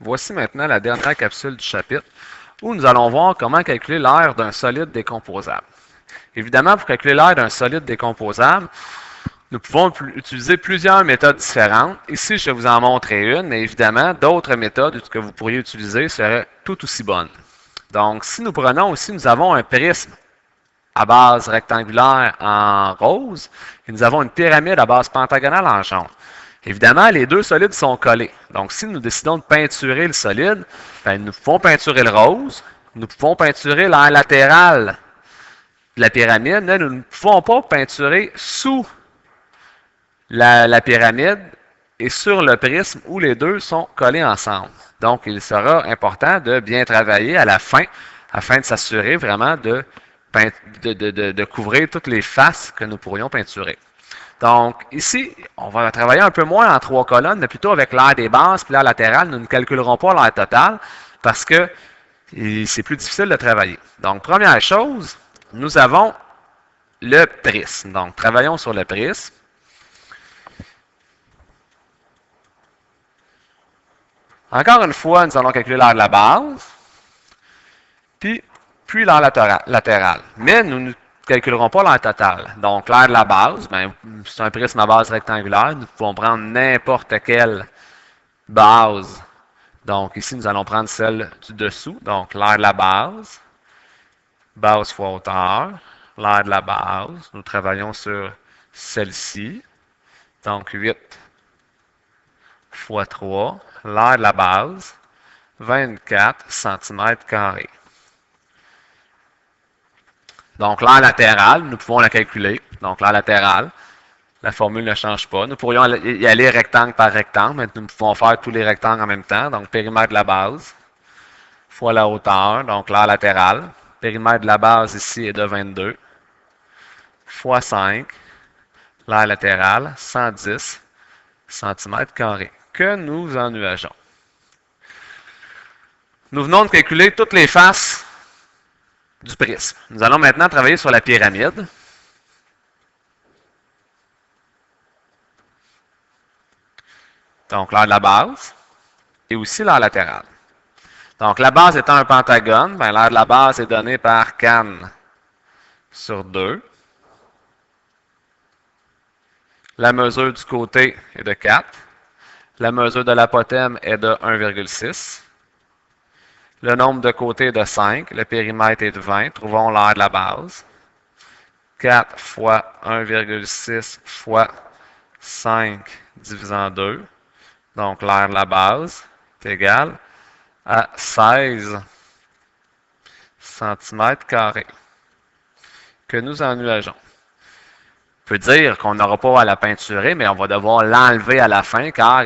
Voici maintenant la dernière capsule du chapitre où nous allons voir comment calculer l'aire d'un solide décomposable. Évidemment, pour calculer l'aire d'un solide décomposable, nous pouvons utiliser plusieurs méthodes différentes. Ici, je vais vous en montrer une, mais évidemment, d'autres méthodes que vous pourriez utiliser seraient tout aussi bonnes. Donc, si nous prenons aussi, nous avons un prisme à base rectangulaire en rose et nous avons une pyramide à base pentagonale en jaune. Évidemment, les deux solides sont collés. Donc, si nous décidons de peinturer le solide, nous pouvons peinturer le rose, nous pouvons peinturer l'aire latérale de la pyramide, mais nous ne pouvons pas peinturer sous la pyramide et sur le prisme où les deux sont collés ensemble. Donc, il sera important de bien travailler à la fin afin de s'assurer vraiment de couvrir toutes les faces que nous pourrions peinturer. Donc, ici, on va travailler un peu moins en trois colonnes, mais plutôt avec l'aire des bases puis l'aire latérale. Nous ne calculerons pas l'aire totale parce que c'est plus difficile de travailler. Donc, première chose, nous avons le prisme. Donc, travaillons sur le prisme. Encore une fois, nous allons calculer l'aire de la base, puis l'aire latérale. Mais nous ne calculerons pas l'aire totale. Donc, l'aire de la base, c'est un prisme à base rectangulaire. Nous pouvons prendre n'importe quelle base. Donc, ici, nous allons prendre celle du dessous. Donc, l'aire de la base, base fois hauteur, l'aire de la base. Nous travaillons sur celle-ci. Donc, 8 fois 3, l'aire de la base, 24 cm². Donc, l'aire latérale, nous pouvons la calculer. Donc, l'aire latérale, la formule ne change pas. Nous pourrions y aller rectangle par rectangle, mais nous pouvons faire tous les rectangles en même temps. Donc, périmètre de la base fois la hauteur, donc l'aire latérale. Périmètre de la base ici est de 22 fois 5, l'aire latérale, 110 cm², que nous ennuageons. Nous venons de calculer toutes les faces du prisme. Nous allons maintenant travailler sur la pyramide. Donc, l'aire de la base et aussi l'aire latérale. Donc, la base étant un pentagone, l'aire de la base est donnée par can sur 2. La mesure du côté est de 4. La mesure de l'apothème est de 1,6. Le nombre de côtés est de 5. Le périmètre est de 20. Trouvons l'aire de la base. 4 fois 1,6 fois 5 divisé en 2. Donc, l'aire de la base est égale à 16 cm², que nous ennuageons. On peut dire qu'on n'aura pas à la peinturer, mais on va devoir l'enlever à la fin car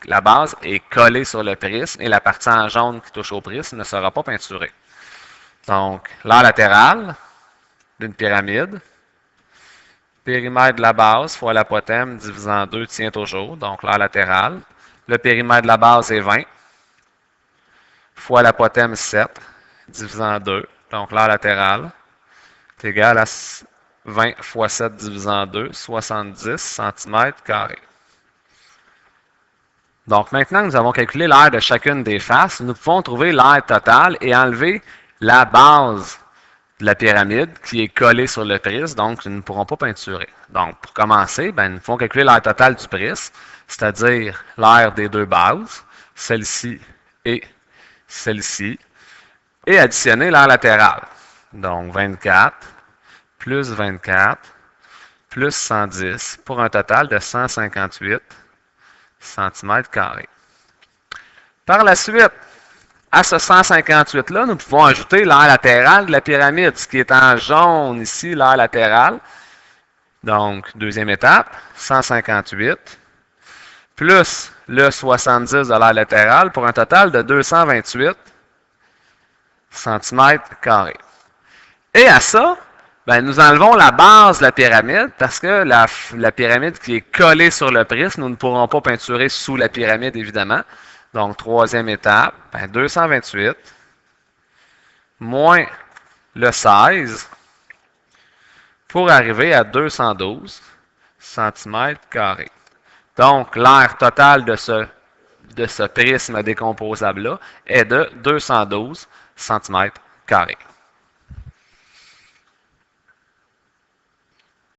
la base est collée sur le prisme et la partie en jaune qui touche au prisme ne sera pas peinturée. Donc, l'aire latérale d'une pyramide, périmètre de la base fois l'apothème divisé en 2 tient toujours, donc l'aire latérale. Le périmètre de la base est 20 fois l'apothème 7 divisé en 2, donc l'aire latérale est égal à 20 fois 7 divisé en 2, 70 cm². Donc, maintenant que nous avons calculé l'aire de chacune des faces, nous pouvons trouver l'aire totale et enlever la base de la pyramide qui est collée sur le prisme, donc nous ne pourrons pas peinturer. Donc, pour commencer, nous pouvons calculer l'aire totale du prisme, c'est-à-dire l'aire des deux bases, celle-ci et celle-ci, et additionner l'aire latérale. Donc, 24 plus 24 plus 110 pour un total de 158 cm². Par la suite, à ce 158-là, nous pouvons ajouter l'aire latérale de la pyramide, ce qui est en jaune ici, l'aire latérale. Donc, deuxième étape, 158 plus le 70 de l'aire latérale pour un total de 228 cm². Et à ça, nous enlevons la base de la pyramide parce que la pyramide qui est collée sur le prisme, nous ne pourrons pas peinturer sous la pyramide, évidemment. Donc, troisième étape, 228 moins le 16 pour arriver à 212 cm². Donc, l'aire totale de ce de ce prisme décomposable-là est de 212 cm².